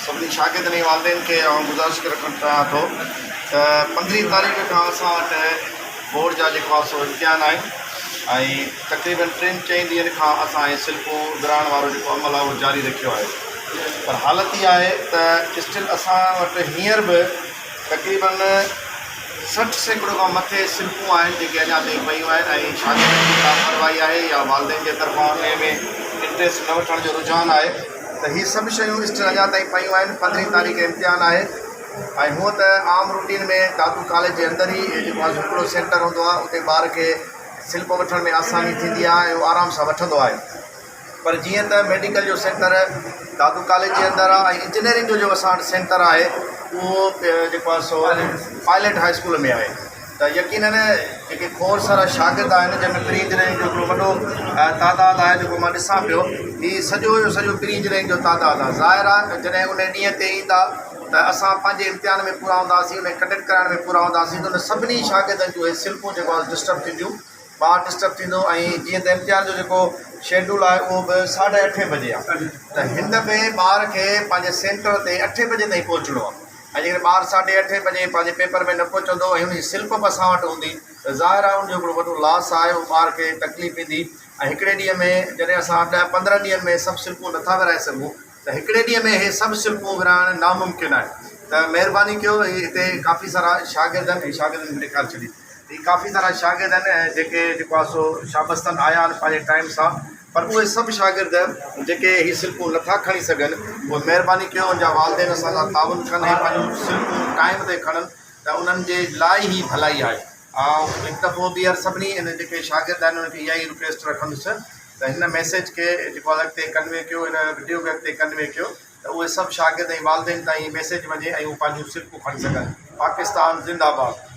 सभी शागिर्दनि ऐं वालिदैन खे गुज़ारिश रखणु चाहियां थो त 15 तारीख़ खां असां वटि बोर्ड जा जेको आहे सो इम्तिहान आहिनि ऐं तक़रीबन 3-4 ॾींहंनि खां असां सिल्पूं विराइण वारो जेको अमल आहे उहो जारी रखियो आहे। पर हालत इहा आहे त स्टिल असां वटि हींअर बि तक़रीबन 60% खां मथे सिल्पूं आहिनि जेके अञा ताईं पयूं आहिनि ऐं शागिर्दनि जी लापरवाही आहे या वालिदैन जे तरफ़ां उन में इंट्रस्ट न वठण जो रुझान आहे त हीअ सभु शयूं स्टिल अञा ताईं पयूं आहिनि। 15 तारीख़ इम्तिहान आहे ऐं हूअं त आम रूटीन में दादू कॉलेज जे अंदरि ई जेको आहे हिकिड़ो सेंटर हूंदो आहे, उते ॿार खे सिल्प वठण में आसानी थींदी आहे ऐं उहो आराम सां वठंदो आहे। पर जीअं त मेडिकल जो सेंटर दादू कॉलेज जे अंदरि आहे ऐं इंजीनियरिंग जो असां वटि सेंटर आहे उहो जेको आहे सो पायलट हाई स्कूल में आहे। त यकीनन जेके खोड़ सारा शागिर्द आहिनि जंहिंमें प्री इंजीनियरिंग जो हिकिड़ो वॾो तादाद आहे जेको मां ॾिसां पियो, हीउ सॼो जो सॼो प्री इंजीनियरिंग जो तादाद आहे। ज़ाहिर आहे जॾहिं उन ॾींहं ते ईंदा त असां पंहिंजे इम्तिहान में पूरा हूंदासीं, उन कंडक्ट कराइण में पूरा हूंदासीं, त उन सभिनी शागिर्दनि जो सिल्पूं जेको आहे डिस्टर्ब थींदियूं, ॿार डिस्टर्ब थींदो। ऐं जीअं त इम्तिहान जो जेको शेड्यूल आहे उहो बि 8:30 बजे आहे, त हिन में ॿार खे पंहिंजे सेंटर ते 8 बजे ताईं पहुचणो आहे ऐं जेकर ॿार 8:30 बजे पंहिंजे पेपर में न पहुचंदो ऐं हुनजी सिल्प बि असां वटि हूंदी त ज़ाहिर आहे उनजो हिकिड़ो वॾो लॉस आहे, उहो ॿार खे तकलीफ़ ईंदी। ऐं हिकिड़े ॾींहं में जॾहिं असां 10-15 ॾींहंनि में सभु सिल्पूं नथा विराए सघूं त हिकिड़े ॾींहं में इहे सभु सिल्पूं विराइण नामुमकिन आहे। त महिरबानी कयो, हिते काफ़ी सारा शागिर्द आहिनि, शागिर्दनि खे ॾेखारे छॾी, ही काफ़ी सारा शागिर्द आहिनि जेके जेको आहे सो शाबस्तन आया आहिनि पंहिंजे टाइम सां। पर उहे सभु शागिर्द जेके हीअ सिल्पूं नथा खणी सघनि उहे महिरबानी कयो उनजा वालिदैन असां सां ताउन कनि ऐं पंहिंजूं सिल्पूं टाइम ते खणनि, त उन्हनि जे लाइ ई भलाई आहे। ऐं हिकु दफ़ो ॿीहर सभिनी इन जेके शागिर्द आहिनि उनखे इहा ई रिक्वेस्ट रखंदुसि त हिन मैसेज खे जेको आहे अॻिते कन्वे कयो, हिन वीडियो खे अॻिते कन्वे कयो त उहे सभु शागिर्द ऐं वालिदैन ताईं मैसेज वञे ऐं उहे पंहिंजूं सिल्पूं खणी सघनि। पाकिस्तान ज़िंदाबाद।